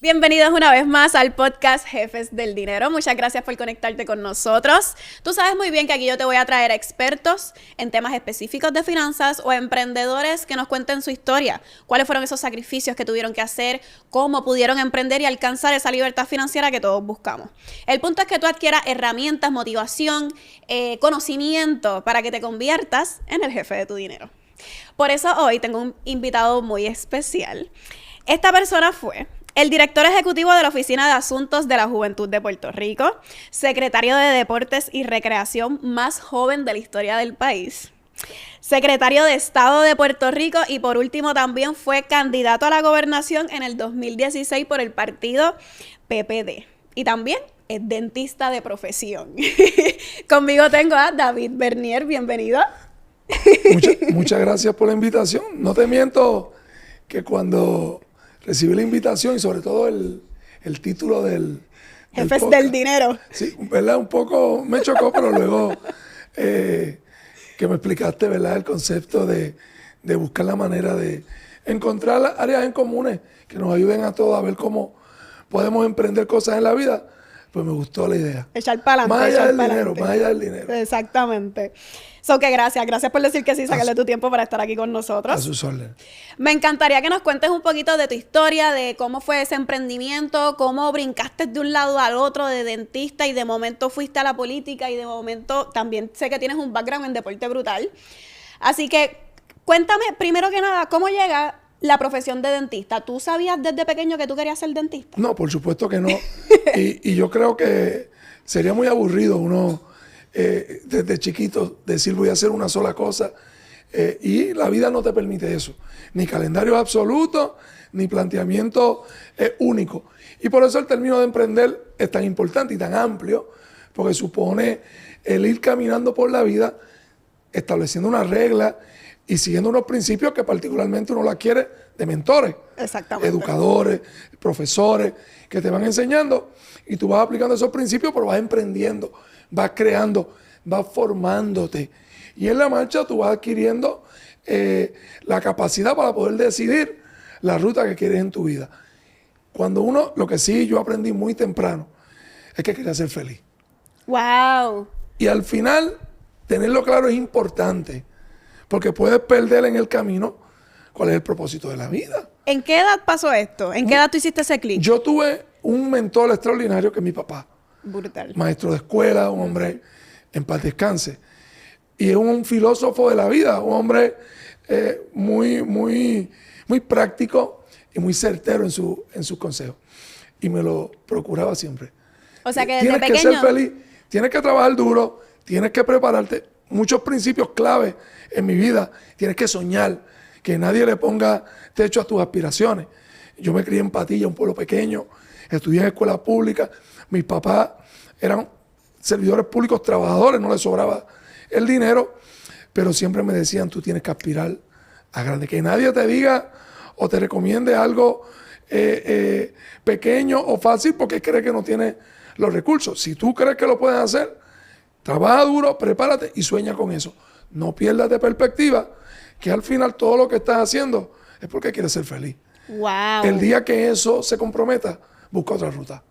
Bienvenidos una vez más al podcast Jefes del Dinero. Muchas gracias por conectarte con nosotros. Tú sabes muy bien que aquí yo te voy a traer expertos en temas específicos de finanzas o emprendedores que nos cuenten su historia. Cuáles fueron esos sacrificios que tuvieron que hacer, cómo pudieron emprender y alcanzar esa libertad financiera que todos buscamos. El punto es que tú adquieras herramientas, motivación, conocimiento para que te conviertas en el jefe de tu dinero. Por eso hoy tengo un invitado muy especial. Esta persona fue el director ejecutivo de la Oficina de Asuntos de la Juventud de Puerto Rico, secretario de Deportes y Recreación más joven de la historia del país, secretario de Estado de Puerto Rico y por último también fue candidato a la gobernación en el 2016 por el partido PPD. Y también es dentista de profesión. Conmigo tengo a David Bernier, bienvenido. Muchas gracias por la invitación. No te miento que cuando recibí la invitación y sobre todo el título del Jefes podcast, del Dinero. Sí, ¿verdad? Un poco me chocó, pero luego que me explicaste, ¿verdad? El concepto de buscar la manera de encontrar áreas en comunes que nos ayuden a todos a ver cómo podemos emprender cosas en la vida. Pues me gustó la idea. Echar para adelante. Más allá del dinero. Exactamente. So que gracias por decir que sí, sacarle tu tiempo para estar aquí con nosotros. A sus órdenes. Me encantaría que nos cuentes un poquito de tu historia, de cómo fue ese emprendimiento, cómo brincaste de un lado al otro de dentista y de momento fuiste a la política y de momento también sé que tienes un background en deporte brutal. Así que cuéntame, primero que nada, ¿cómo llega la profesión de dentista? ¿Tú sabías desde pequeño que tú querías ser dentista? No, por supuesto que no. y yo creo que sería muy aburrido uno desde chiquito decir voy a hacer una sola cosa. Y la vida no te permite eso. Ni calendario absoluto, ni planteamiento único. Y por eso el término de emprender es tan importante y tan amplio, porque supone el ir caminando por la vida, estableciendo una regla y siguiendo unos principios que particularmente uno la quiere de mentores, educadores, profesores, que te van enseñando y tú vas aplicando esos principios, pero vas emprendiendo, vas creando, vas formándote. Y en la marcha tú vas adquiriendo la capacidad para poder decidir la ruta que quieres en tu vida. Cuando lo que sí yo aprendí muy temprano, es que quería ser feliz. ¡Wow! Y al final, tenerlo claro es importante. Porque puedes perder en el camino cuál es el propósito de la vida. ¿En qué edad pasó esto? ¿En qué edad tú hiciste ese clic? Yo tuve un mentor extraordinario que es mi papá. Brutal. Maestro de escuela, un hombre en paz descanse. Y es un filósofo de la vida, un hombre muy práctico y muy certero en sus consejos. Y me lo procuraba siempre. O sea que desde tienes pequeño... que ser feliz, tienes que trabajar duro, tienes que prepararte. Muchos principios clave en mi vida. Tienes que soñar, que nadie le ponga techo a tus aspiraciones. Yo me crié en Patilla, un pueblo pequeño, estudié en escuela pública. Mis papás eran servidores públicos trabajadores, no les sobraba el dinero, pero siempre me decían, tú tienes que aspirar a grande. Que nadie te diga o te recomiende algo pequeño o fácil porque cree que no tiene los recursos. Si tú crees que lo puedes hacer, trabaja duro, prepárate y sueña con eso. No pierdas de perspectiva que al final todo lo que estás haciendo es porque quieres ser feliz. Wow. El día que eso se comprometa, busca otra ruta.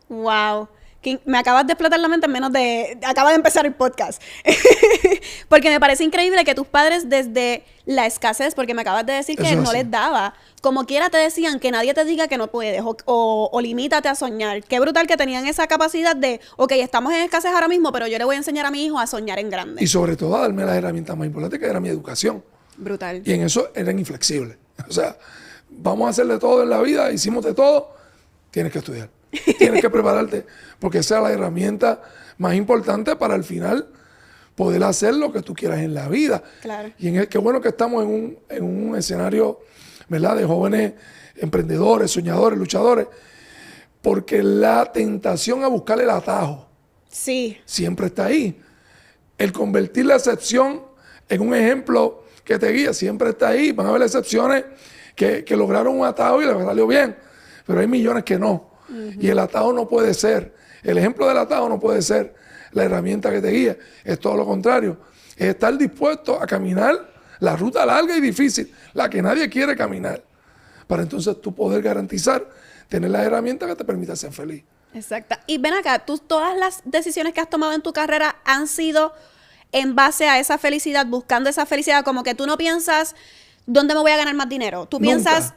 Wow. Me acabas de explotar la mente en menos de... Acaba de empezar el podcast. Porque me parece increíble que tus padres desde la escasez, porque me acabas de decir que no les daba, como quiera te decían que nadie te diga que no puedes o limítate a soñar. Qué brutal que tenían esa capacidad de, ok, estamos en escasez ahora mismo, pero yo le voy a enseñar a mi hijo a soñar en grande. Y sobre todo a darme las herramientas más importantes que era mi educación. Brutal. Y en eso eran inflexibles. O sea, vamos a hacer de todo en la vida, hicimos de todo, tienes que estudiar. Tienes que prepararte, porque esa es la herramienta más importante para al final poder hacer lo que tú quieras en la vida. Claro. Y qué bueno que estamos en un escenario, ¿verdad?, de jóvenes emprendedores, soñadores, luchadores, porque la tentación a buscar el atajo siempre está ahí. El convertir la excepción en un ejemplo que te guía siempre está ahí. Van a haber excepciones que lograron un atajo y les salió bien, pero hay millones que no. Y el atajo no puede ser, el ejemplo del atajo no puede ser la herramienta que te guía. Es todo lo contrario. Es estar dispuesto a caminar la ruta larga y difícil, la que nadie quiere caminar, para entonces tú poder garantizar tener las herramientas que te permitan ser feliz. Exacto. Y ven acá, tú todas las decisiones que has tomado en tu carrera han sido en base a esa felicidad, buscando esa felicidad, como que tú no piensas dónde me voy a ganar más dinero. Tú piensas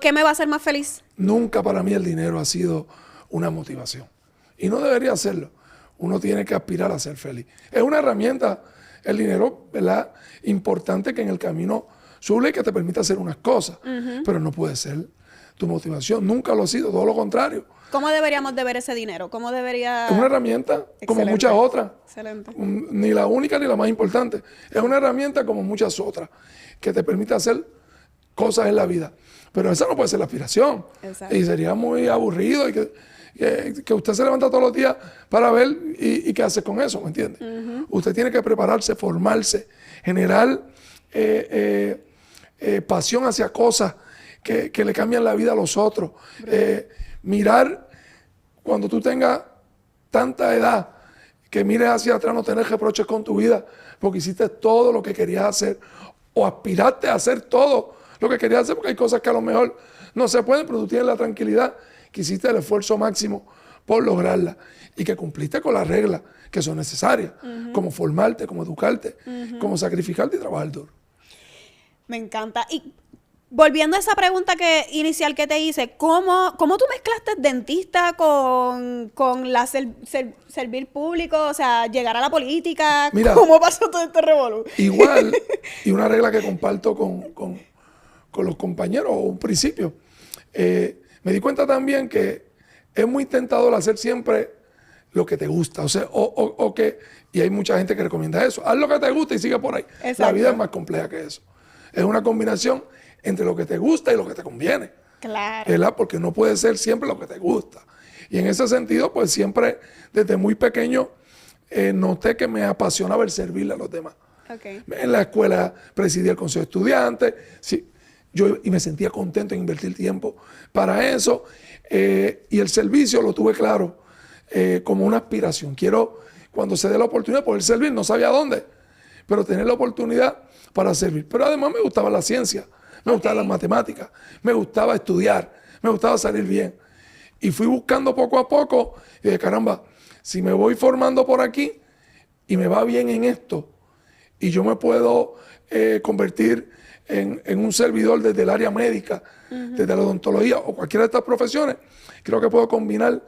qué me va a hacer más feliz. Nunca para mí el dinero ha sido una motivación. Y no debería serlo. Uno tiene que aspirar a ser feliz. Es una herramienta, el dinero, ¿verdad? Importante que en el camino suble que te permita hacer unas cosas, pero no puede ser tu motivación. Nunca lo ha sido, todo lo contrario. ¿Cómo deberíamos de ver ese dinero? ¿Cómo debería...? Es una herramienta como muchas otras. Excelente. Ni la única ni la más importante. Es una herramienta como muchas otras que te permite hacer cosas en la vida. Pero esa no puede ser la aspiración. Exacto. Y sería muy aburrido y que usted se levanta todos los días para ver y qué hace con eso, ¿me entiende? Usted tiene que prepararse, formarse, generar pasión hacia cosas que le cambian la vida a los otros. Mirar, cuando tú tengas tanta edad, que mires hacia atrás, no tener reproches con tu vida, porque hiciste todo lo que querías hacer, o aspiraste a hacer todo lo que querías hacer, porque hay cosas que a lo mejor no se pueden, pero tú tienes la tranquilidad que hiciste el esfuerzo máximo por lograrla y que cumpliste con las reglas que son necesarias, como formarte, como educarte, como sacrificarte y trabajar duro. Me encanta. Y volviendo a esa pregunta inicial que te hice, ¿cómo tú mezclaste dentista con servir público? O sea, llegar a la política. Mira, ¿cómo pasó todo este revolú? Igual, y una regla que comparto con los compañeros, o un principio, me di cuenta también que es muy tentador hacer siempre lo que te gusta. O sea, y hay mucha gente que recomienda eso. Haz lo que te gusta y sigue por ahí. Exacto. La vida es más compleja que eso. Es una combinación entre lo que te gusta y lo que te conviene. Claro. ¿Verdad? Porque no puede ser siempre lo que te gusta. Y en ese sentido, pues siempre, desde muy pequeño, noté que me apasionaba el servirle a los demás. Okay. En la escuela presidí el consejo de estudiantes, sí, y me sentía contento en invertir tiempo para eso. Y el servicio lo tuve claro como una aspiración. Quiero, cuando se dé la oportunidad, poder servir. No sabía dónde, pero tener la oportunidad para servir. Pero además me gustaba la ciencia, me gustaban las matemáticas, me gustaba estudiar, me gustaba salir bien. Y fui buscando poco a poco y dije, caramba, si me voy formando por aquí y me va bien en esto, y yo me puedo convertir en un servidor desde el área médica, desde la odontología o cualquiera de estas profesiones, creo que puedo combinar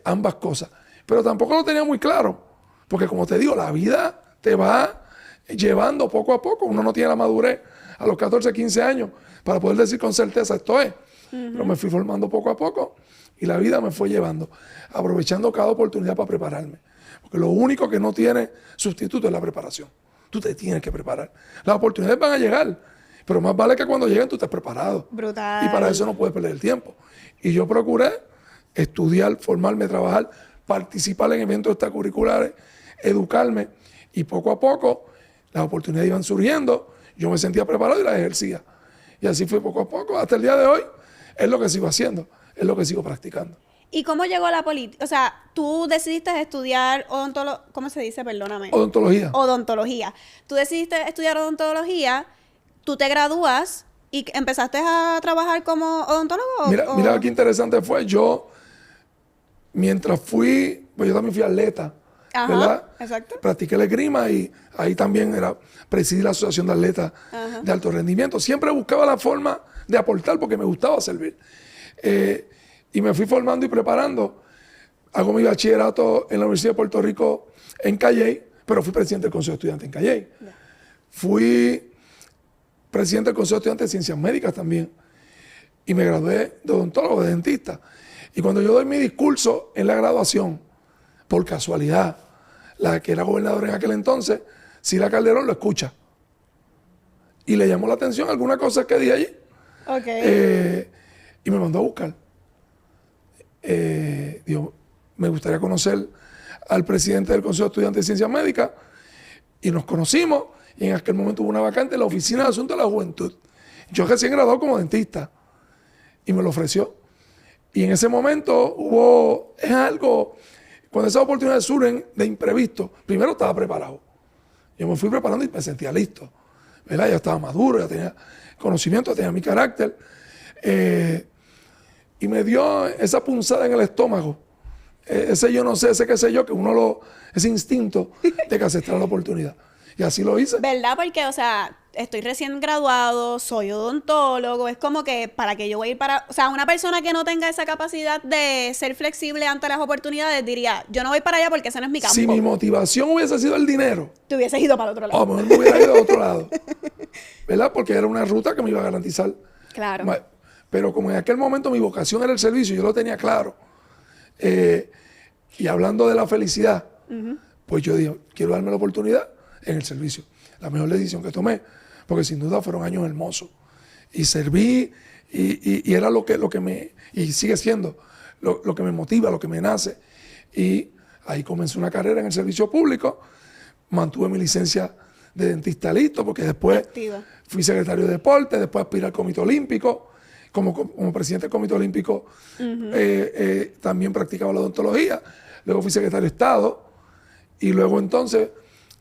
ambas cosas. Pero tampoco lo tenía muy claro, porque como te digo, la vida te va llevando poco a poco. Uno no tiene la madurez a los 14, 15 años para poder decir con certeza esto es. Pero me fui formando poco a poco y la vida me fue llevando, aprovechando cada oportunidad para prepararme. Porque lo único que no tiene sustituto es la preparación. Tú te tienes que preparar. Las oportunidades van a llegar, pero más vale que cuando lleguen tú estés preparado. Brutal. Y para eso no puedes perder el tiempo. Y yo procuré estudiar, formarme, trabajar, participar en eventos extracurriculares, educarme. Y poco a poco las oportunidades iban surgiendo. Yo me sentía preparado y las ejercía. Y así fue poco a poco. Hasta el día de hoy es lo que sigo haciendo, es lo que sigo practicando. ¿Y cómo llegó la política? O sea, tú decidiste estudiar ¿cómo se dice? Perdóname. Odontología. Odontología. Tú decidiste estudiar odontología, tú te gradúas y empezaste a trabajar como odontólogo. Mira qué interesante fue. Yo, mientras fui, pues yo también fui atleta, ajá, ¿verdad? Exacto. Practiqué la esgrima y ahí también presidí la Asociación de Atletas de Alto Rendimiento. Siempre buscaba la forma de aportar porque me gustaba servir. Y me fui formando y preparando. Hago mi bachillerato en la Universidad de Puerto Rico en Calley, pero fui presidente del Consejo de Estudiantes en Calley. Yeah. Fui presidente del Consejo de Estudiantes de Ciencias Médicas también. Y me gradué de odontólogo, de dentista. Y cuando yo doy mi discurso en la graduación, por casualidad, la que era gobernadora en aquel entonces, Sila Calderón, lo escucha. Y le llamó la atención alguna cosa que dije allí. Okay. Y me mandó a buscar. Digo, me gustaría conocer al presidente del Consejo de Estudiantes de Ciencias Médicas. Y nos conocimos. Y en aquel momento hubo una vacante en la Oficina de Asuntos de la Juventud. Yo recién graduado como dentista. Y me lo ofreció. Y en ese momento es algo, cuando esas oportunidades surgen de imprevisto, primero estaba preparado. Yo me fui preparando y me sentía listo, ¿verdad? Ya estaba maduro, ya tenía conocimiento, ya tenía mi carácter. y me dio esa punzada en el estómago. Ese yo no sé, ese qué sé yo, que ese instinto de que aceptar la oportunidad. Y así lo hice. ¿Verdad? Porque, o sea, estoy recién graduado, soy odontólogo, es como que para que yo voy a ir para... O sea, una persona que no tenga esa capacidad de ser flexible ante las oportunidades diría, yo no voy para allá porque ese no es mi campo. Si mi motivación hubiese sido el dinero, te hubieses ido para el otro lado. a lo mejor me hubiera ido a otro lado. ¿Verdad? Porque era una ruta que me iba a garantizar. Claro. Pero como en aquel momento mi vocación era el servicio, yo lo tenía claro. Y hablando de la felicidad, pues yo dije, quiero darme la oportunidad en el servicio. La mejor decisión que tomé, porque sin duda fueron años hermosos. Y serví, y era lo que me, y sigue siendo lo que me motiva, lo que me nace. Y ahí comencé una carrera en el servicio público, mantuve mi licencia de dentista listo, porque después fui secretario de deporte, después aspiré al Comité Olímpico. Como presidente del Comité Olímpico también practicaba la odontología. Luego fui secretario de Estado y luego entonces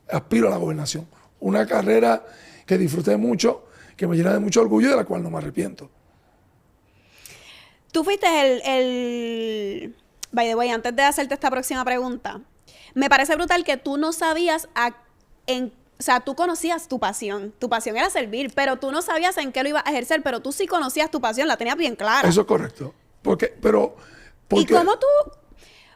aspiro a la gobernación. Una carrera que disfruté mucho, que me llena de mucho orgullo y de la cual no me arrepiento. Tú fuiste by the way, antes de hacerte esta próxima pregunta, me parece brutal que tú no sabías o sea, tú conocías tu pasión era servir, pero tú no sabías en qué lo ibas a ejercer, pero tú sí conocías tu pasión, la tenías bien clara. Eso es correcto. ¿Y cómo tú?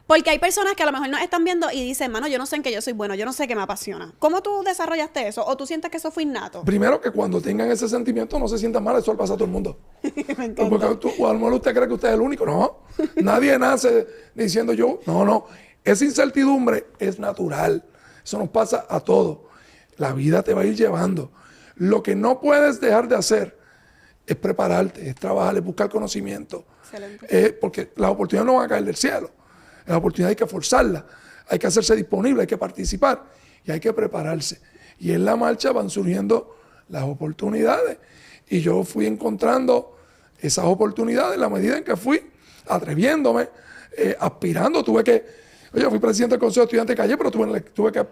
Porque hay personas que a lo mejor nos están viendo y dicen, mano, yo no sé en qué yo soy bueno, yo no sé qué me apasiona. ¿Cómo tú desarrollaste eso? ¿O tú sientes que eso fue innato? Primero, que cuando tengan ese sentimiento no se sientan mal, eso le pasa a todo el mundo. Me encanta. Porque a lo mejor usted cree que usted es el único. No, nadie nace diciendo yo. No. Esa incertidumbre es natural. Eso nos pasa a todos. La vida te va a ir llevando. Lo que no puedes dejar de hacer es prepararte, es trabajar, es buscar conocimiento. Excelente. Porque las oportunidades no van a caer del cielo. Las oportunidades hay que forzarlas, hay que hacerse disponible, hay que participar y hay que prepararse. Y en la marcha van surgiendo las oportunidades. Y yo fui encontrando esas oportunidades en la medida en que fui atreviéndome, aspirando. Fui presidente del Consejo de Estudiantes de Calle, pero tuve que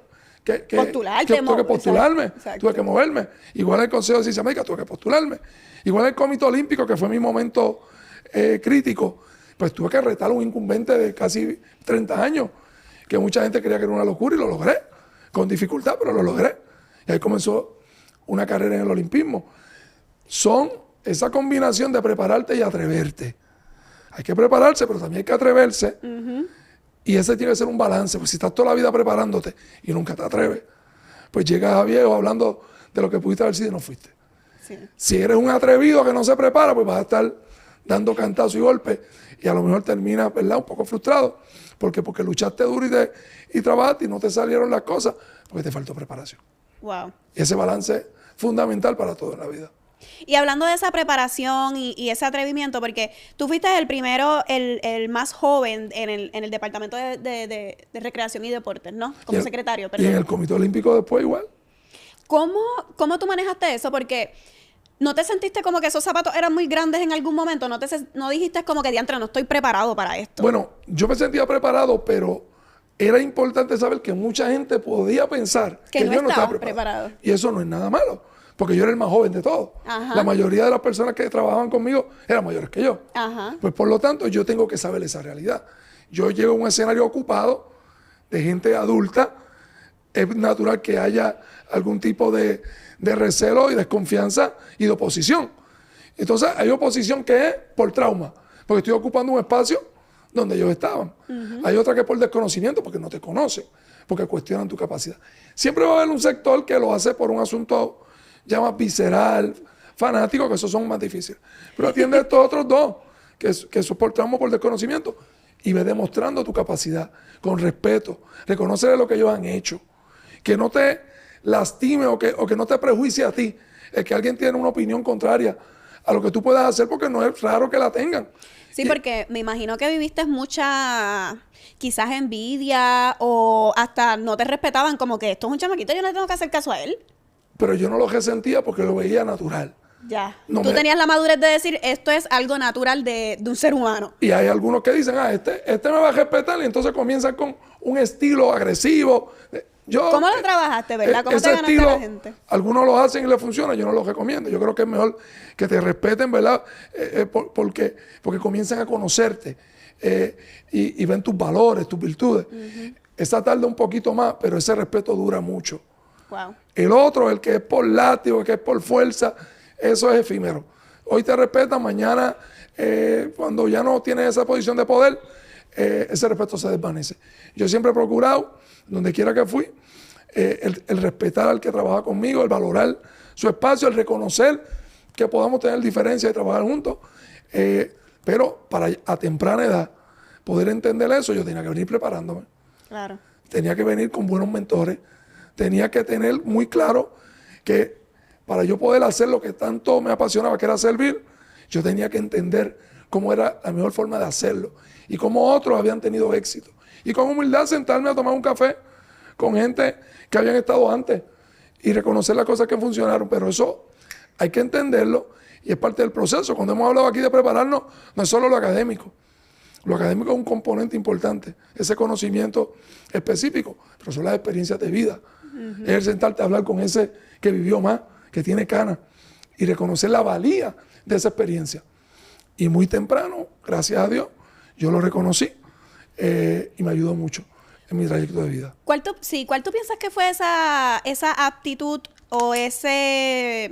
postularme, tuve que moverme. Igual en el Consejo de Ciencias Médicas tuve que postularme. Igual en el Comité Olímpico, que fue mi momento crítico, pues tuve que retar a un incumbente de casi 30 años, que mucha gente creía que era una locura y lo logré, con dificultad, pero lo logré. Y ahí comenzó una carrera en el olimpismo. Son esa combinación de prepararte y atreverte. Hay que prepararse, pero también hay que atreverse. Y ese tiene que ser un balance, porque si estás toda la vida preparándote y nunca te atreves, pues llegas a viejo hablando de lo que pudiste haber sido y no fuiste. Sí. Si eres un atrevido que no se prepara, pues vas a estar dando cantazos y golpes y a lo mejor terminas, ¿verdad?, un poco frustrado, porque luchaste duro y trabajaste y no te salieron las cosas, porque te faltó preparación. Wow. Y ese balance es fundamental para todo en la vida. Y hablando de esa preparación y ese atrevimiento, porque tú fuiste el primero, el más joven en el Departamento de Recreación y Deportes, ¿no? Como secretario, perdón. Y en el Comité Olímpico después igual. ¿Cómo tú manejaste eso? Porque ¿no te sentiste como que esos zapatos eran muy grandes en algún momento? ¿No dijiste como que, diantre, no estoy preparado para esto? Bueno, yo me sentía preparado, pero era importante saber que mucha gente podía pensar que yo no estaba preparado. Y eso no es nada malo, porque yo era el más joven de todos. Ajá. La mayoría de las personas que trabajaban conmigo eran mayores que yo. Ajá. Pues por lo tanto, yo tengo que saber esa realidad. Yo llego a un escenario ocupado de gente adulta. Es natural que haya algún tipo de recelo y desconfianza y de oposición. Entonces, hay oposición que es por trauma, porque estoy ocupando un espacio donde ellos estaban. Hay otra que es por desconocimiento, porque no te conocen, porque cuestionan tu capacidad. Siempre va a haber un sector que lo hace por un asunto ya más visceral, fanático, que esos son más difíciles. Pero atiende a estos otros dos, que eso por trauma o por desconocimiento, y ve demostrando tu capacidad con respeto. Reconoce lo que ellos han hecho. Que no te lastime o que no te prejuicie a ti el que alguien tiene una opinión contraria a lo que tú puedas hacer, porque no es raro que la tengan. Sí, porque me imagino que viviste mucha, quizás envidia, o hasta no te respetaban, como que esto es un chamaquito, yo no le tengo que hacer caso a él. Pero yo no lo resentía porque lo veía natural. Ya. Tú tenías la madurez de decir, esto es algo natural de un ser humano. Y hay algunos que dicen, este me va a respetar, y entonces comienzan con un estilo agresivo. ¿Cómo lo trabajaste, verdad? ¿Cómo te ganaste a la gente? Algunos lo hacen y les funciona, yo no lo recomiendo. Yo creo que es mejor que te respeten, ¿verdad? Porque comienzan a conocerte y ven tus valores, tus virtudes. Esa tarda un poquito más, pero ese respeto dura mucho. Wow. El otro, el que es por látigo, el que es por fuerza, eso es efímero. Hoy te respetan, mañana, cuando ya no tienes esa posición de poder, ese respeto se desvanece. Yo siempre he procurado, donde quiera que fui, el respetar al que trabaja conmigo, el valorar su espacio, el reconocer que podamos tener diferencias y trabajar juntos. Pero para a temprana edad poder entender eso, yo tenía que venir preparándome. Claro. Tenía que venir con buenos mentores. Tenía que tener muy claro que para yo poder hacer lo que tanto me apasionaba, que era servir, yo tenía que entender cómo era la mejor forma de hacerlo y cómo otros habían tenido éxito. Y con humildad sentarme a tomar un café con gente que habían estado antes y reconocer las cosas que funcionaron. Pero eso hay que entenderlo y es parte del proceso. Cuando hemos hablado aquí de prepararnos, no es solo lo académico. Lo académico es un componente importante, ese conocimiento específico, pero son las experiencias de vida. Es el sentarte a hablar con ese que vivió más, que tiene canas, y reconocer la valía de esa experiencia. Y muy temprano, gracias a Dios, yo lo reconocí y me ayudó mucho en mi trayecto de vida. ¿Cuál tú piensas que fue esa aptitud o esa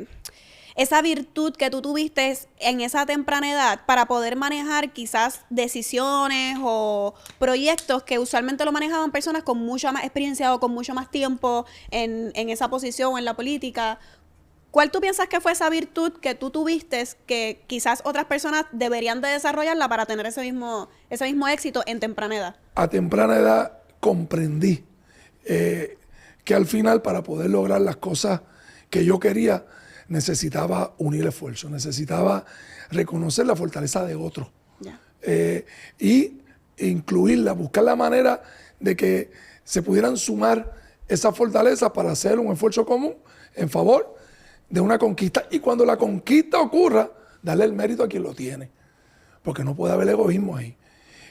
virtud que tú tuviste en esa temprana edad para poder manejar quizás decisiones o proyectos que usualmente lo manejaban personas con mucha más experiencia o con mucho más tiempo en esa posición o en la política? ¿Cuál tú piensas que fue esa virtud que tú tuviste que quizás otras personas deberían de desarrollarla para tener ese mismo éxito en temprana edad? A temprana edad comprendí que al final, para poder lograr las cosas que yo quería, necesitaba unir esfuerzos, necesitaba reconocer la fortaleza de otros y incluirla, buscar la manera de que se pudieran sumar esas fortalezas para hacer un esfuerzo común en favor de una conquista. Y cuando la conquista ocurra, darle el mérito a quien lo tiene, porque no puede haber egoísmo ahí.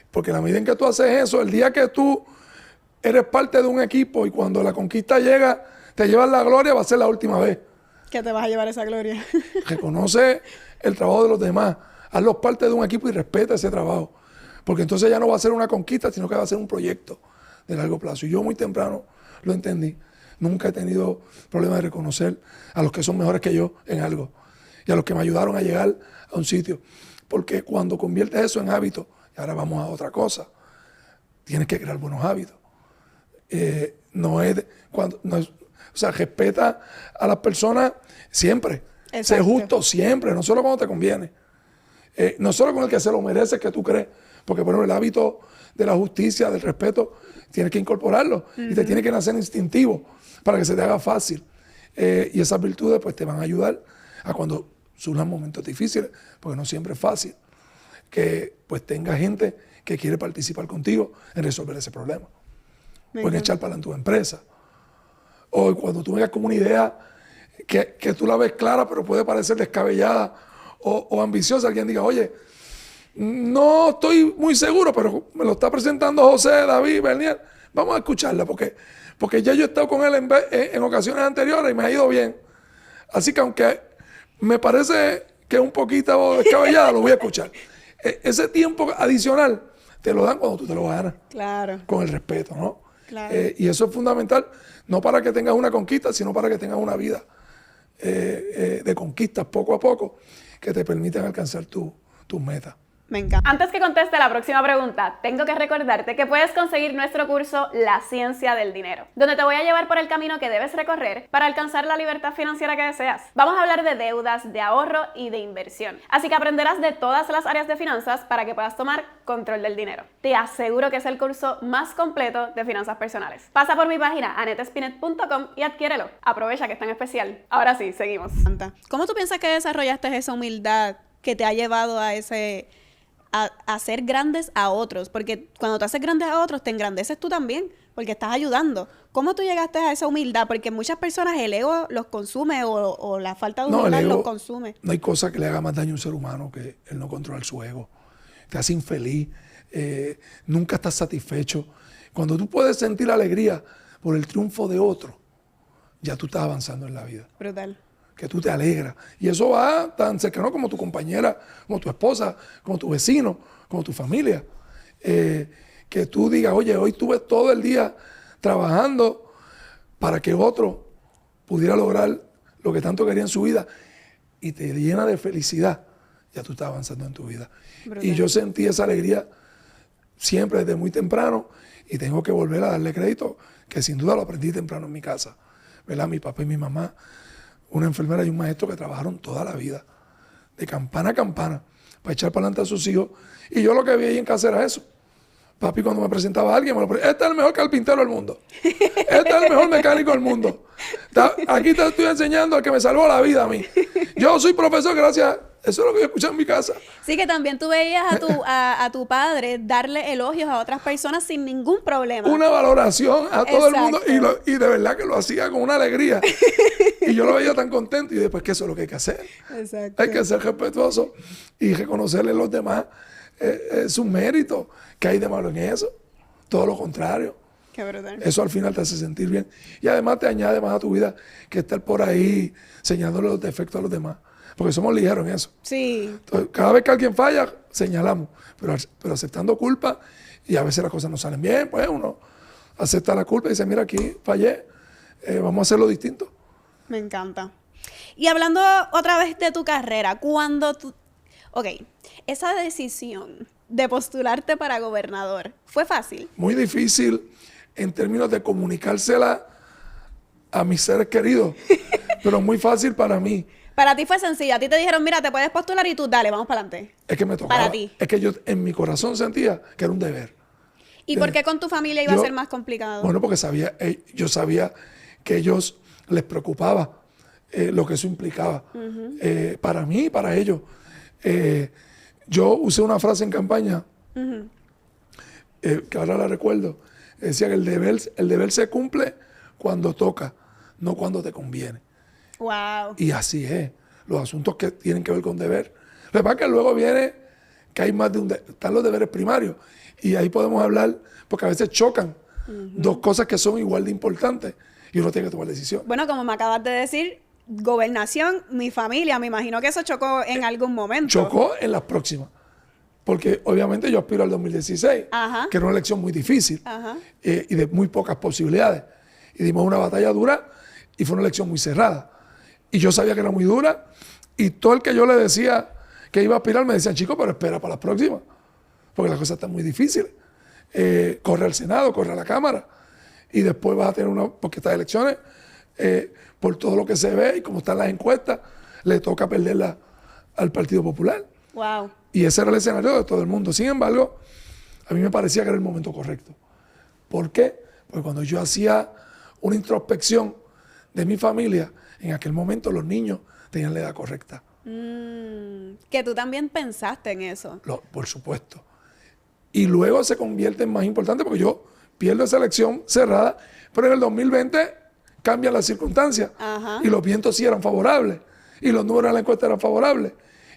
Porque en la medida en que tú haces eso, el día que tú eres parte de un equipo y cuando la conquista llega, te llevas la gloria, va a ser la última vez que te vas a llevar esa gloria. Reconoce el trabajo de los demás, hazlos parte de un equipo y respeta ese trabajo, porque entonces ya no va a ser una conquista, sino que va a ser un proyecto de largo plazo. Y yo muy temprano lo entendí. Nunca he tenido problema de reconocer a los que son mejores que yo en algo y a los que me ayudaron a llegar a un sitio, porque cuando conviertes eso en hábito, y ahora vamos a otra cosa, tienes que crear buenos hábitos. O sea, respeta a las personas siempre. Exacto. Sé justo siempre, no solo cuando te conviene. No solo con el que se lo merece, que tú crees. Porque, por ejemplo, el hábito de la justicia, del respeto, tienes que incorporarlo. Y te tiene que nacer instintivo para que se te haga fácil. Y esas virtudes pues te van a ayudar a cuando surjan momentos difíciles, porque no siempre es fácil que pues tenga gente que quiere participar contigo en resolver ese problema. O en echar para en tu empresa. O cuando tú vengas con una idea que tú la ves clara, pero puede parecer descabellada o ambiciosa, alguien diga, oye, no estoy muy seguro, pero me lo está presentando José, David, Bernier, vamos a escucharla, porque ya yo he estado con él en ocasiones anteriores y me ha ido bien. Así que aunque me parece que es un poquito descabellada, lo voy a escuchar. Ese tiempo adicional te lo dan cuando tú te lo ganas. Claro. Con el respeto, ¿no? Claro. Y eso es fundamental, no para que tengas una conquista, sino para que tengas una vida de conquistas poco a poco que te permitan alcanzar tus metas. Me encanta. Antes que conteste la próxima pregunta, tengo que recordarte que puedes conseguir nuestro curso La Ciencia del Dinero, donde te voy a llevar por el camino que debes recorrer para alcanzar la libertad financiera que deseas. Vamos a hablar de deudas, de ahorro y de inversión. Así que aprenderás de todas las áreas de finanzas para que puedas tomar control del dinero. Te aseguro que es el curso más completo de finanzas personales. Pasa por mi página anettespinet.com y adquiérelo. Aprovecha que está en especial. Ahora sí, seguimos. ¿Cómo tú piensas que desarrollaste esa humildad que te ha llevado a hacer grandes a otros? Porque cuando te haces grandes a otros, te engrandeces tú también, porque estás ayudando. ¿Cómo tú llegaste a esa humildad? Porque muchas personas el ego los consume o la falta de humildad los consume. No hay cosa que le haga más daño a un ser humano que el no controlar su ego. Te hace infeliz, nunca estás satisfecho. Cuando tú puedes sentir alegría por el triunfo de otro, ya tú estás avanzando en la vida. Brutal. Que tú te alegras. Y eso va tan cercano como tu compañera, como tu esposa, como tu vecino, como tu familia. Que tú digas, oye, hoy estuve todo el día trabajando para que otro pudiera lograr lo que tanto quería en su vida y te llena de felicidad. Ya tú estás avanzando en tu vida. Brutal. Y yo sentí esa alegría siempre desde muy temprano y tengo que volver a darle crédito, que sin duda lo aprendí temprano en mi casa. ¿Verdad? Mi papá y mi mamá, una enfermera y un maestro que trabajaron toda la vida, de campana a campana, para echar para adelante a sus hijos. Y yo lo que vi ahí en casa era eso. Papi, cuando me presentaba a alguien, me lo presentaba. Este es el mejor carpintero del mundo. Este es el mejor mecánico del mundo. Aquí te estoy enseñando al que me salvó la vida a mí. Yo soy profesor, gracias. Eso es lo que yo escuché en mi casa. Sí, que también tú veías a tu padre darle elogios a otras personas sin ningún problema. Una valoración a todo el mundo Exacto. y de verdad que lo hacía con una alegría. Y yo lo veía tan contento y después que eso es lo que hay que hacer. Exacto. Hay que ser respetuoso y reconocerle a los demás sus méritos. ¿Qué hay de malo en eso? Todo lo contrario. Qué brutal. Eso al final te hace sentir bien. Y además te añade más a tu vida que estar por ahí señalándole los defectos a los demás. Porque somos ligeros en eso. Sí. Entonces, cada vez que alguien falla, señalamos. Pero aceptando culpa, y a veces las cosas no salen bien, pues uno acepta la culpa y dice, mira, aquí fallé, vamos a hacerlo distinto. Me encanta. Y hablando otra vez de tu carrera, cuando tú... Ok, esa decisión de postularte para gobernador, ¿fue fácil? Muy difícil en términos de comunicársela a mis seres queridos, pero muy fácil para mí. Para ti fue sencillo. A ti te dijeron, mira, te puedes postular y tú, dale, vamos para adelante. Es que me tocaba. Para ti. Es que yo en mi corazón sentía que era un deber. ¿Y por qué con tu familia iba a Yo- ser más complicado? Bueno, porque yo sabía que a ellos les preocupaba lo que eso implicaba. Para mí y para ellos. Yo usé una frase en campaña, que ahora la recuerdo. Decía que el deber se cumple cuando toca, no cuando te conviene. Wow. Y así es. Los asuntos que tienen que ver con deber. Lo que pasa es que luego viene que hay más de están los deberes primarios. Y ahí podemos hablar, porque a veces chocan dos cosas que son igual de importantes y uno tiene que tomar decisiones. Bueno, como me acabas de decir, gobernación, mi familia, me imagino que eso chocó en algún momento. Chocó en las próximas. Porque obviamente yo aspiro al 2016, Ajá. que era una elección muy difícil Ajá. y de muy pocas posibilidades. Y dimos una batalla dura y fue una elección muy cerrada. Y yo sabía que era muy dura y todo el que yo le decía que iba a aspirar me decía, chico, pero espera para las próximas, porque las cosas están muy difíciles. Corre al Senado, corre a la Cámara y después vas a tener porque estas elecciones, por todo lo que se ve y como están las encuestas, le toca perderla al Partido Popular. Wow. Y ese era el escenario de todo el mundo. Sin embargo, a mí me parecía que era el momento correcto. ¿Por qué? Porque cuando yo hacía una introspección de mi familia, en aquel momento los niños tenían la edad correcta. Que tú también pensaste en eso. Por supuesto. Y luego se convierte en más importante porque yo pierdo esa elección cerrada, pero en el 2020 cambian las circunstancias. Ajá. Y los vientos sí eran favorables. Y los números de la encuesta eran favorables.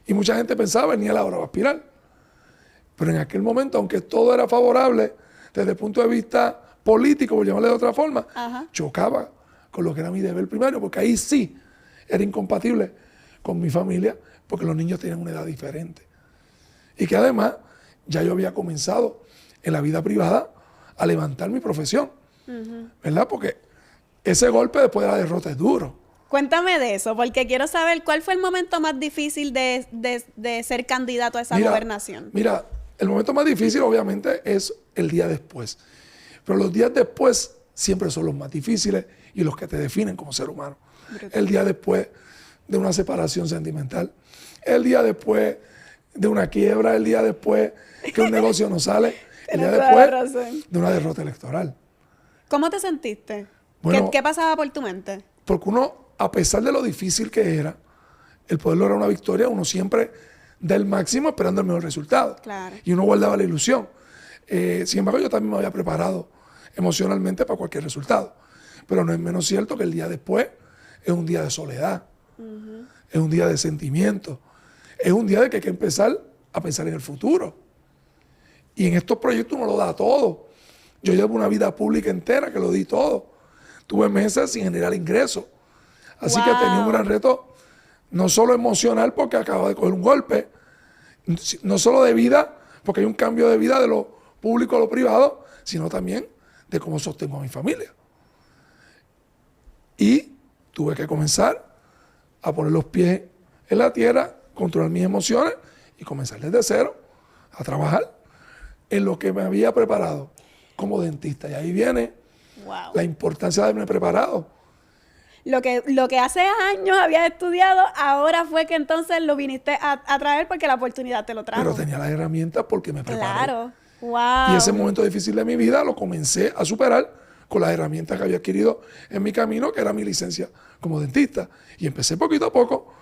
Y mucha gente pensaba, ni a la hora va a aspirar. Pero en aquel momento, aunque todo era favorable, desde el punto de vista político, por llamarle de otra forma, Ajá. chocaba con lo que era mi deber primario, porque ahí sí era incompatible con mi familia, porque los niños tenían una edad diferente. Y que además ya yo había comenzado en la vida privada a levantar mi profesión, ¿verdad? Porque ese golpe después de la derrota es duro. Cuéntame de eso, porque quiero saber cuál fue el momento más difícil de ser candidato a esa gobernación. Mira, el momento más difícil obviamente es el día después. Pero los días después siempre son los más difíciles y los que te definen como ser humano. Brutal. El día después de una separación sentimental, el día después de una quiebra, el día después que un negocio no sale, el día Tienes toda después la razón. de una derrota electoral. ¿Cómo te sentiste? Bueno, ¿Qué pasaba por tu mente? Porque uno, a pesar de lo difícil que era, el poder lograr una victoria, uno siempre da el máximo esperando el mejor resultado. Claro. Y uno guardaba la ilusión. Sin embargo, yo también me había preparado emocionalmente para cualquier resultado. Pero no es menos cierto que el día después es un día de soledad, es un día de sentimiento, es un día de que hay que empezar a pensar en el futuro. Y en estos proyectos uno lo da todo. Yo llevo una vida pública entera que lo di todo. tuve meses sin generar ingresos. Así que tenía un gran reto, no solo emocional porque acababa de coger un golpe, no solo de vida, porque hay un cambio de vida de lo público a lo privado, sino también de cómo sostengo a mi familia. Y tuve que comenzar a poner los pies en la tierra, controlar mis emociones y comenzar desde cero a trabajar en lo que me había preparado como dentista. Y ahí viene la importancia de haberme preparado. Lo que hace años habías estudiado, ahora fue que entonces lo viniste a traer porque la oportunidad te lo trajo. Pero tenía las herramientas porque me preparé. Claro. Wow. Y ese momento difícil de mi vida lo comencé a superar con las herramientas que había adquirido en mi camino, que era mi licencia como dentista. Y empecé poquito a poco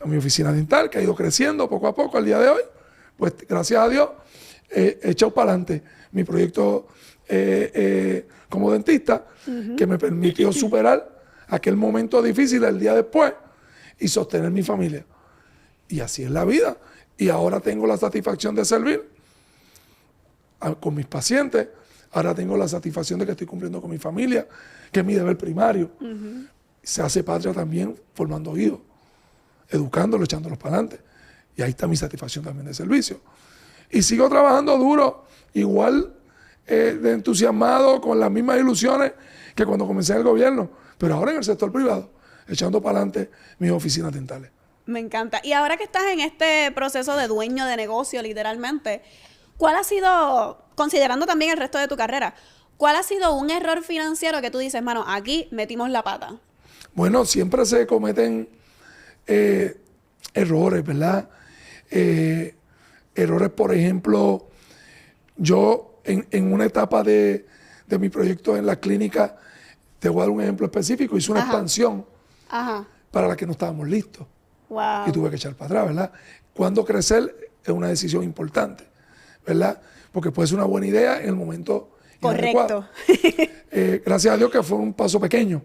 a mi oficina dental, que ha ido creciendo poco a poco al día de hoy. Pues gracias a Dios he echado para adelante mi proyecto como dentista, que me permitió superar aquel momento difícil el día después y sostener mi familia. Y así es la vida. Y ahora tengo la satisfacción de servir con mis pacientes. Ahora tengo la satisfacción de que estoy cumpliendo con mi familia, que es mi deber primario. Se hace patria también formando hijos, educándolos, echándolos para adelante. Y ahí está mi satisfacción también de servicio. Y sigo trabajando duro, igual de entusiasmado, con las mismas ilusiones que cuando comencé en el gobierno, pero ahora en el sector privado, echando para adelante mis oficinas dentales. Me encanta. Y ahora que estás en este proceso de dueño de negocio, literalmente, ¿cuál ha sido, considerando también el resto de tu carrera, cuál ha sido un error financiero que tú dices, mano, aquí metimos la pata? Bueno, siempre se cometen errores, ¿verdad? Errores, por ejemplo, yo en una etapa de mi proyecto en la clínica, te voy a dar un ejemplo específico, hice una expansión para la que no estábamos listos. Wow. Y tuve que echar para atrás, ¿verdad? Cuando crecer es una decisión importante, ¿verdad? Porque puede ser una buena idea en el momento correcto. Gracias a Dios que fue un paso pequeño,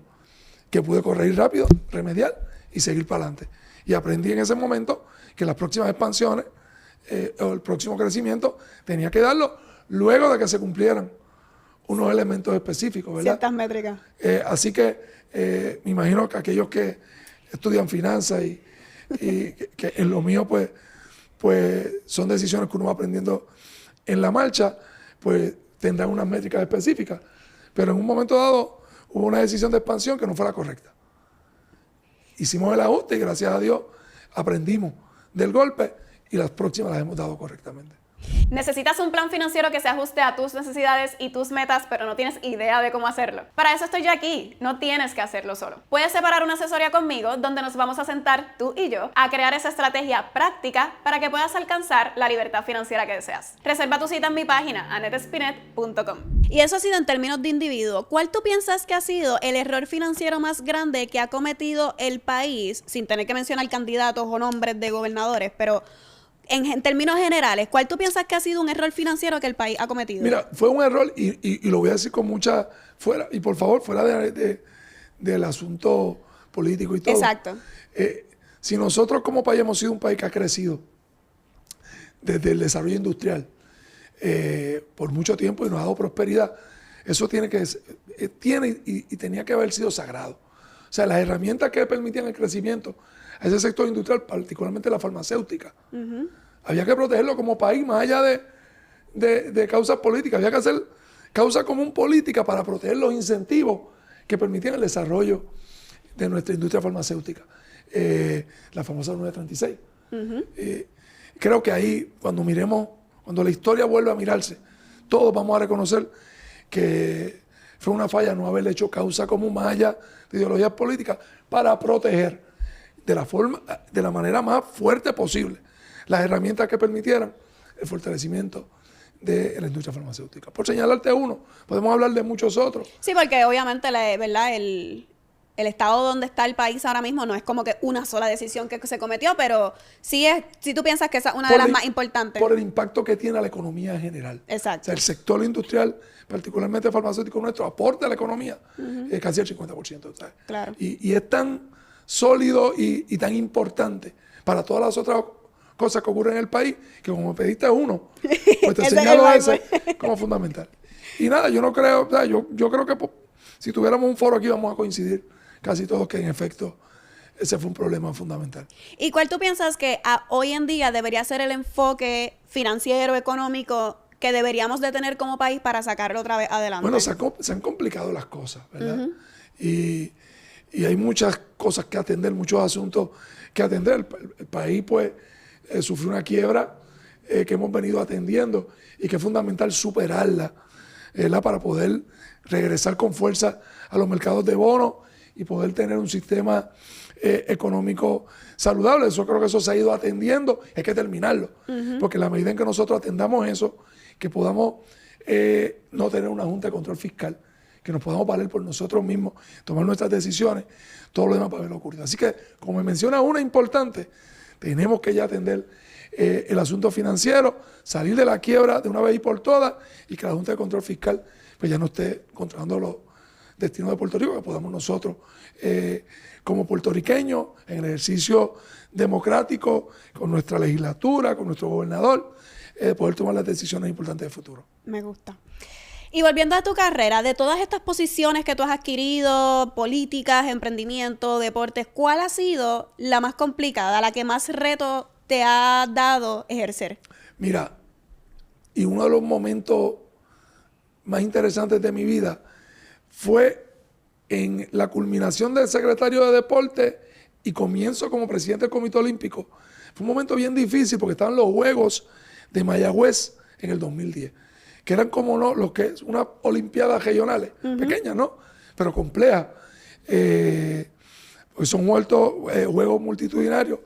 que pude correr rápido, remediar y seguir para adelante. Y aprendí en ese momento que las próximas expansiones o el próximo crecimiento tenía que darlo luego de que se cumplieran unos elementos específicos, ¿verdad? Ciertas métricas. Así que me imagino que aquellos que estudian finanzas y que en lo mío pues son decisiones que uno va aprendiendo en la marcha, pues tendrán unas métricas específicas. Pero en un momento dado hubo una decisión de expansión que no fue la correcta. Hicimos el ajuste y gracias a Dios aprendimos del golpe y las próximas las hemos dado correctamente. Necesitas un plan financiero que se ajuste a tus necesidades y tus metas, pero no tienes idea de cómo hacerlo. Para eso estoy yo aquí, no tienes que hacerlo solo. Puedes separar una asesoría conmigo donde nos vamos a sentar tú y yo a crear esa estrategia práctica para que puedas alcanzar la libertad financiera que deseas. Reserva tu cita en mi página, anettespinet.com. Y eso ha sido en términos de individuo. ¿Cuál tú piensas que ha sido el error financiero más grande que ha cometido el país, sin tener que mencionar candidatos o nombres de gobernadores, pero en términos generales, ¿cuál tú piensas que ha sido un error financiero que el país ha cometido? Mira, fue un error y lo voy a decir con mucha fuera, y por favor, fuera del asunto político y todo. Exacto. Si nosotros como país hemos sido un país que ha crecido desde el desarrollo industrial por mucho tiempo y nos ha dado prosperidad, eso tiene y tenía que haber sido sagrado. O sea, las herramientas que permitían el crecimiento a ese sector industrial, particularmente la farmacéutica, había que protegerlo como país, más allá de causas políticas. Había que hacer causa común política para proteger los incentivos que permitían el desarrollo de nuestra industria farmacéutica. La famosa 936. Creo que ahí, cuando la historia vuelve a mirarse, todos vamos a reconocer que fue una falla no haberle hecho causa común más allá de ideologías políticas para proteger de la manera más fuerte posible las herramientas que permitieran el fortalecimiento de la industria farmacéutica. Por señalarte uno, podemos hablar de muchos otros. Sí, porque obviamente ¿verdad? El estado donde está el país ahora mismo no es como que una sola decisión que se cometió, pero sí tú piensas que esa es una de las más importantes. Por el impacto que tiene a la economía en general. Exacto. O sea, el sector industrial, particularmente farmacéutico nuestro, aporta a la economía casi el 50%. ¿Sabes? Claro. Y es tan sólido y tan importante para todas las otras cosas que ocurren en el país, que como me pediste uno, pues te señalo ese como fundamental. Y nada, yo no creo, o sea, yo creo que si tuviéramos un foro aquí vamos a coincidir casi todos que en efecto ese fue un problema fundamental. ¿Y cuál tú piensas que hoy en día debería ser el enfoque financiero, económico que deberíamos de tener como país para sacarlo otra vez adelante? Bueno, se han complicado las cosas, ¿verdad? Y hay muchas cosas que atender, muchos asuntos que atender. El país, pues, sufrió una quiebra que hemos venido atendiendo y que es fundamental superarla, ¿verdad? Para poder regresar con fuerza a los mercados de bonos y poder tener un sistema económico saludable. Eso creo que eso se ha ido atendiendo, hay que terminarlo, porque en la medida en que nosotros atendamos eso, que podamos no tener una junta de control fiscal, que nos podamos valer por nosotros mismos, tomar nuestras decisiones, todo lo demás va a haber ocurrido. Así que, como me menciona una importante, tenemos que ya atender el asunto financiero, salir de la quiebra de una vez y por todas, y que la Junta de Control Fiscal pues ya no esté controlando los destinos de Puerto Rico, que podamos nosotros, como puertorriqueños, en el ejercicio democrático, con nuestra legislatura, con nuestro gobernador, poder tomar las decisiones importantes de futuro. Me gusta. Y volviendo a tu carrera, de todas estas posiciones que tú has adquirido, políticas, emprendimiento, deportes, ¿cuál ha sido la más complicada, la que más reto te ha dado ejercer? Mira, y uno de los momentos más interesantes de mi vida fue en la culminación del secretario de Deporte y comienzo como presidente del Comité Olímpico. Fue un momento bien difícil porque estaban los Juegos de Mayagüez en el 2010, que eran como no, lo que es unas olimpiadas regionales, pequeñas, ¿no? Pero complejas. Pues son juegos multitudinarios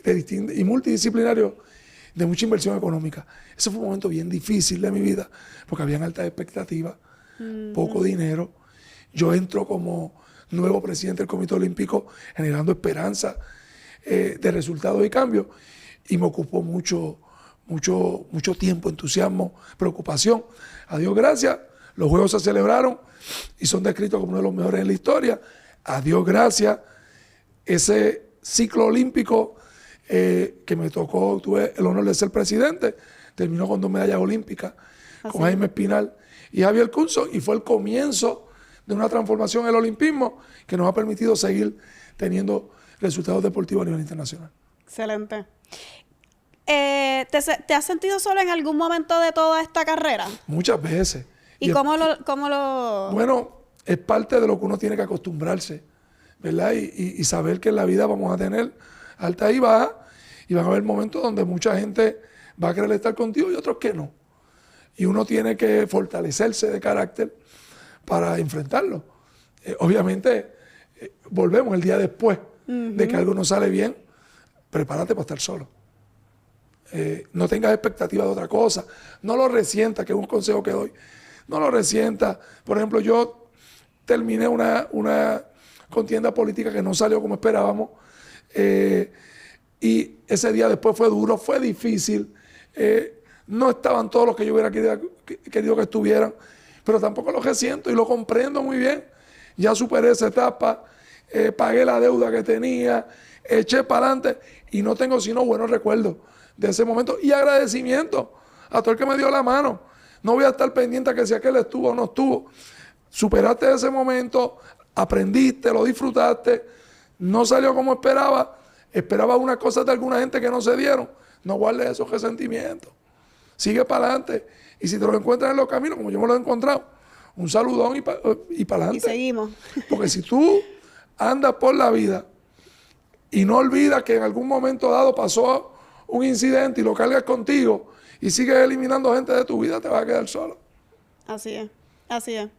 y multidisciplinarios de mucha inversión económica. Ese fue un momento bien difícil de mi vida, porque habían altas expectativas, poco dinero. Yo entro como nuevo presidente del Comité Olímpico generando esperanza de resultados y cambios, y me ocupó mucho tiempo, entusiasmo, preocupación. A Dios gracias, los Juegos se celebraron y son descritos como uno de los mejores en la historia. A Dios gracias, ese ciclo olímpico que me tocó, tuve el honor de ser presidente, terminó con 2 medallas olímpicas, con Jaime Espinal y Javier Cunzo, y fue el comienzo de una transformación en el olimpismo que nos ha permitido seguir teniendo resultados deportivos a nivel internacional. Excelente. ¿Te has sentido solo en algún momento de toda esta carrera? Muchas veces. ¿Y cómo lo...? Bueno, es parte de lo que uno tiene que acostumbrarse, ¿verdad? Y saber que en la vida vamos a tener altas y bajas, y van a haber momentos donde mucha gente va a querer estar contigo y otros que no. Y uno tiene que fortalecerse de carácter para enfrentarlo. Obviamente, volvemos el día después de que algo no sale bien, prepárate para estar solo. No tengas expectativas de otra cosa. No lo resientas, que es un consejo que doy. No lo resientas. Por ejemplo, yo terminé una contienda política que no salió como esperábamos. Y ese día después fue duro, fue difícil. No estaban todos los que yo hubiera querido que estuvieran, pero tampoco lo resiento y lo comprendo muy bien. Ya superé esa etapa, pagué la deuda que tenía, eché para adelante y no tengo sino buenos recuerdos de ese momento y agradecimiento a todo el que me dio la mano. No voy a estar pendiente a que si aquel estuvo o no estuvo. Superaste ese momento, aprendiste, lo disfrutaste, no salió como esperaba unas cosas de alguna gente que no se dieron. No guardes esos resentimientos. Sigue para adelante. Y si te lo encuentras en los caminos, como yo me lo he encontrado, un saludón y para adelante. Y seguimos. Porque si tú andas por la vida y no olvidas que en algún momento dado pasó un incidente y lo cargas contigo y sigues eliminando gente de tu vida, te vas a quedar solo. Así es, así es.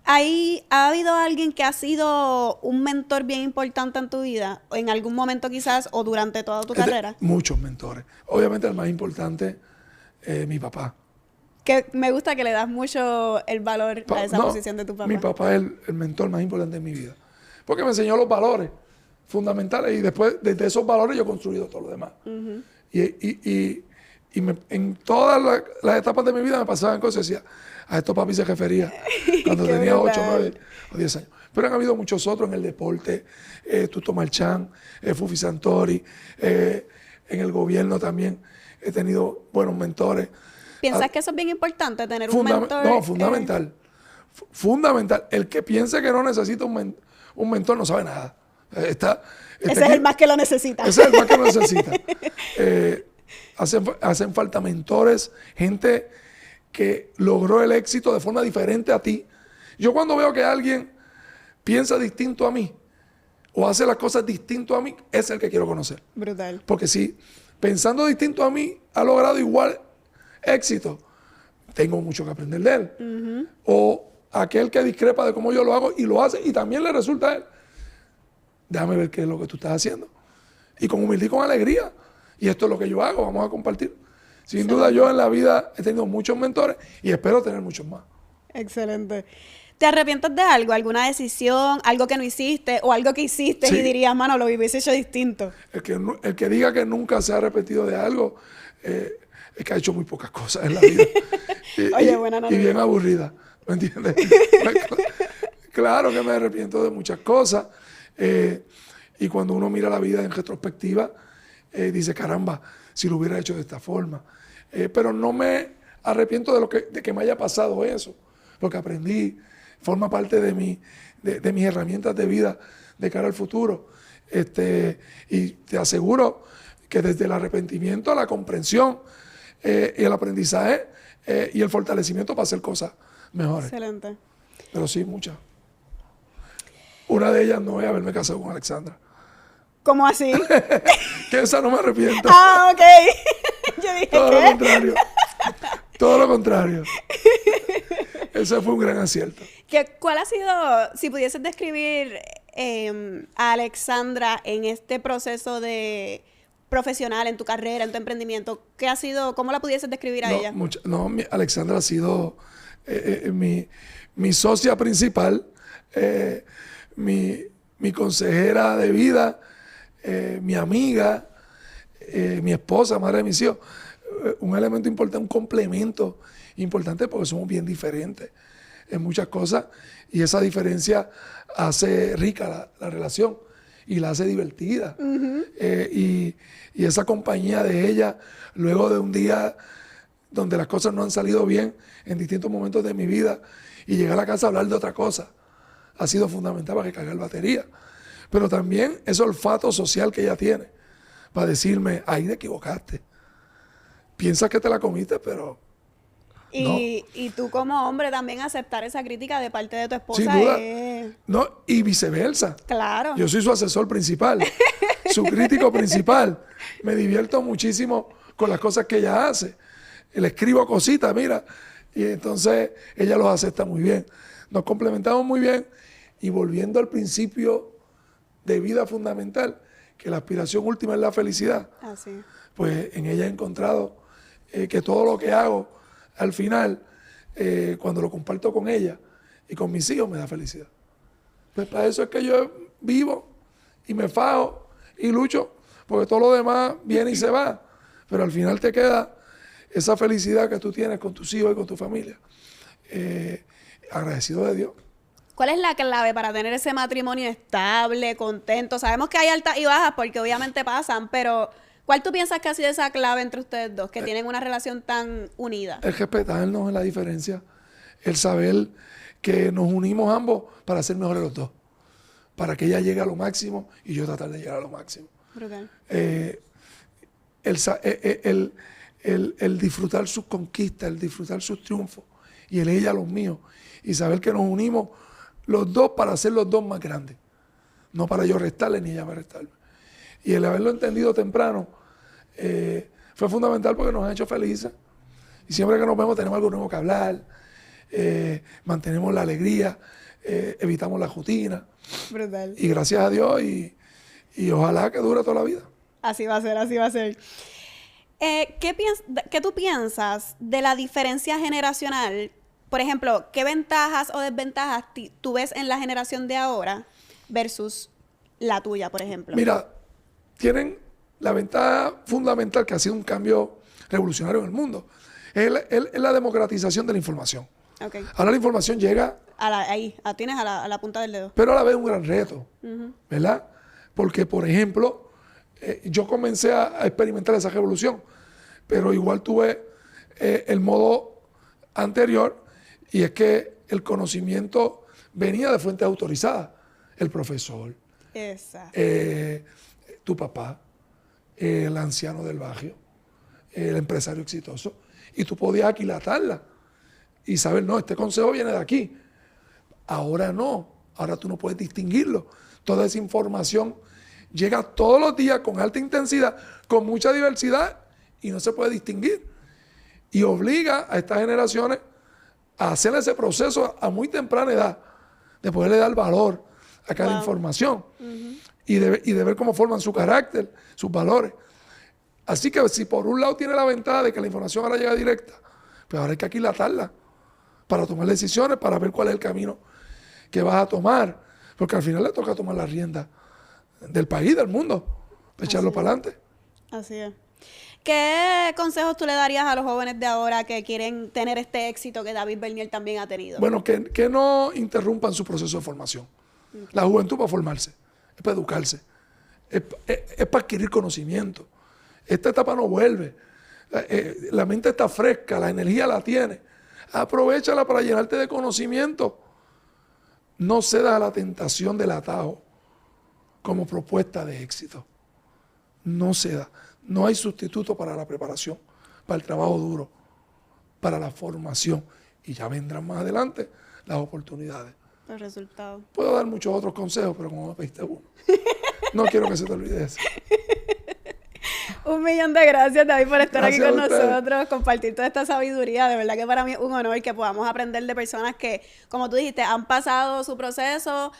¿Ha habido alguien que ha sido un mentor bien importante en tu vida? ¿En algún momento quizás o durante toda tu carrera? Muchos mentores. Obviamente el más importante es mi papá. Que me gusta que le das mucho el valor a esa posición de tu papá. Mi papá es el mentor más importante en mi vida. Porque me enseñó los valores fundamentales y después desde esos valores yo he construido todo lo demás. En todas las etapas de mi vida me pasaban cosas y decía, a esto papi se refería cuando tenía 8, 9 o 10 años. Pero han habido muchos otros en el deporte, Tuto Marchán, Fufi Santori, en el gobierno también he tenido buenos mentores. ¿Piensas que eso es bien importante, tener un mentor? No, fundamental. Fundamental. El que piense que no necesita un mentor no sabe nada. Ese es el más que lo necesita. Ese es el más que lo necesita. Hacen falta mentores, gente que logró el éxito de forma diferente a ti. Yo cuando veo que alguien piensa distinto a mí o hace las cosas distinto a mí, es el que quiero conocer. Brutal. Porque si pensando distinto a mí ha logrado igual éxito, tengo mucho que aprender de él. O aquel que discrepa de cómo yo lo hago y lo hace y también le resulta a él. Déjame ver qué es lo que tú estás haciendo. Y con humildad y con alegría. Y esto es lo que yo hago, vamos a compartir. Sin duda yo en la vida he tenido muchos mentores y espero tener muchos más. Excelente. ¿Te arrepientes de algo? ¿Alguna decisión? ¿Algo que no hiciste? ¿O algo que hiciste y dirías, mano, lo hubiese hecho distinto? El que diga que nunca se ha arrepentido de algo, es que ha hecho muy pocas cosas en la vida. Oye, buena noche. Y bien aburrida, ¿me entiendes? Claro que me arrepiento de muchas cosas. Y cuando uno mira la vida en retrospectiva, dice, caramba, si lo hubiera hecho de esta forma. Pero no me arrepiento de que me haya pasado eso, porque aprendí, forma parte de mis herramientas de vida de cara al futuro. Y te aseguro que desde el arrepentimiento a la comprensión y el aprendizaje y el fortalecimiento para hacer cosas mejores. Excelente. Pero sí, muchas. Una de ellas no es haberme casado con Alexandra. ¿Cómo así? Que esa no me arrepiento. Ah, ok. Yo dije, Todo ¿qué? lo contrario. Todo lo contrario. Ese fue un gran acierto. ¿Cuál ha sido, si pudieses describir a Alexandra en este proceso de profesional, en tu carrera, en tu emprendimiento, ¿qué ha sido, cómo la pudieses describir a ella? Alexandra ha sido mi socia principal, mi consejera de vida, mi amiga, mi esposa, madre de mis hijos. Un elemento importante, un complemento importante porque somos bien diferentes en muchas cosas y esa diferencia hace rica la relación y la hace divertida. Y esa compañía de ella, luego de un día donde las cosas no han salido bien en distintos momentos de mi vida y llegar a la casa a hablar de otra cosa, ha sido fundamental para recargar batería. Pero también ese olfato social que ella tiene para decirme, ahí te equivocaste. Piensas que te la comiste, pero y tú como hombre también aceptar esa crítica de parte de tu esposa. sin duda. No, y viceversa. Claro. Yo soy su asesor principal, su crítico principal. Me divierto muchísimo con las cosas que ella hace. Le escribo cositas, mira, y entonces ella los acepta muy bien. Nos complementamos muy bien y volviendo al principio de vida fundamental, que la aspiración última es la felicidad. Así. Pues en ella he encontrado que todo lo que hago al final, cuando lo comparto con ella y con mis hijos, me da felicidad. Pues para eso es que yo vivo y me fajo y lucho, porque todo lo demás viene y se va. Pero al final te queda esa felicidad que tú tienes con tus hijos y con tu familia. Agradecido de Dios. ¿Cuál es la clave para tener ese matrimonio estable, contento? Sabemos que hay altas y bajas porque obviamente pasan, pero ¿cuál tú piensas que ha sido esa clave entre ustedes dos, que tienen una relación tan unida? El respetarnos en la diferencia, el saber que nos unimos ambos para ser mejores los dos, para que ella llegue a lo máximo y yo tratar de llegar a lo máximo. Brutal. El disfrutar sus conquistas, el disfrutar sus triunfos y ella los míos y saber que nos unimos los dos para hacer los dos más grandes, no para yo restarle ni ella para restarme. Y el haberlo entendido temprano fue fundamental porque nos ha hecho felices. Y siempre que nos vemos tenemos algo nuevo que hablar, mantenemos la alegría, evitamos la rutina. Brutal. Y gracias a Dios y ojalá que dure toda la vida. Así va a ser, así va a ser. ¿Qué tú piensas de la diferencia generacional? Por ejemplo, ¿qué ventajas o desventajas tú ves en la generación de ahora versus la tuya, por ejemplo? Mira, tienen la ventaja fundamental que ha sido un cambio revolucionario en el mundo. Es la democratización de la información. Okay. Ahora la información llega... tienes a la punta del dedo. Pero a la vez un gran reto, ¿verdad? Porque, por ejemplo, yo comencé a experimentar esa revolución, pero igual tuve el modo anterior, y es que el conocimiento venía de fuentes autorizadas. El profesor, Exacto. Tu papá, el anciano del barrio, el empresario exitoso. Y tú podías aquilatarla y saber, no, este consejo viene de aquí. Ahora no, ahora tú no puedes distinguirlo. Toda esa información llega todos los días con alta intensidad, con mucha diversidad y no se puede distinguir. Y obliga a estas generaciones a hacer ese proceso a muy temprana edad, de poderle dar valor a cada información y de ver cómo forman su carácter, sus valores. Así que si por un lado tiene la ventaja de que la información ahora llega directa, pues ahora hay que aquilatarla para tomar decisiones, para ver cuál es el camino que vas a tomar, porque al final le toca tomar la rienda del país, del mundo, para echarlo para adelante. Así es. ¿Qué consejos tú le darías a los jóvenes de ahora que quieren tener este éxito que David Bernier también ha tenido? Bueno, que no interrumpan su proceso de formación. Okay. La juventud para formarse, es para educarse, es para adquirir conocimiento. Esta etapa no vuelve. La mente está fresca, la energía la tiene. Aprovéchala para llenarte de conocimiento. No cedas a la tentación del atajo como propuesta de éxito. No ceda. No hay sustituto para la preparación, para el trabajo duro, para la formación. Y ya vendrán más adelante las oportunidades. Los resultados. Puedo dar muchos otros consejos, pero como me pediste uno, no quiero que se te olvide eso. 1.000.000 de gracias, David, por estar aquí con nosotros, compartir toda esta sabiduría. De verdad que para mí es un honor que podamos aprender de personas que, como tú dijiste, han pasado su proceso,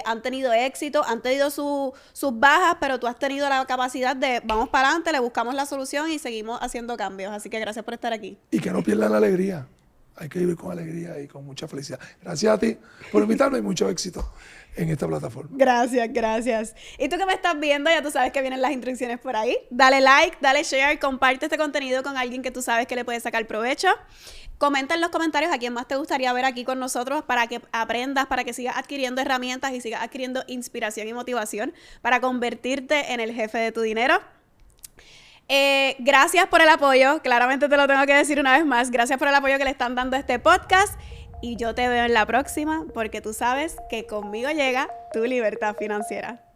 han tenido éxito, han tenido sus bajas, pero tú has tenido la capacidad de vamos para adelante, le buscamos la solución y seguimos haciendo cambios. Así que gracias por estar aquí. Y que no pierdan la alegría. Hay que vivir con alegría y con mucha felicidad. Gracias a ti por invitarme y mucho éxito en esta plataforma. Gracias, gracias. Y tú que me estás viendo, ya tú sabes que vienen las instrucciones por ahí. Dale like, dale share, comparte este contenido con alguien que tú sabes que le puede sacar provecho. Comenta en los comentarios a quién más te gustaría ver aquí con nosotros para que aprendas, para que sigas adquiriendo herramientas y sigas adquiriendo inspiración y motivación para convertirte en el jefe de tu dinero. Gracias por el apoyo, claramente te lo tengo que decir una vez más, gracias por el apoyo que le están dando a este podcast y yo te veo en la próxima porque tú sabes que conmigo llega tu libertad financiera.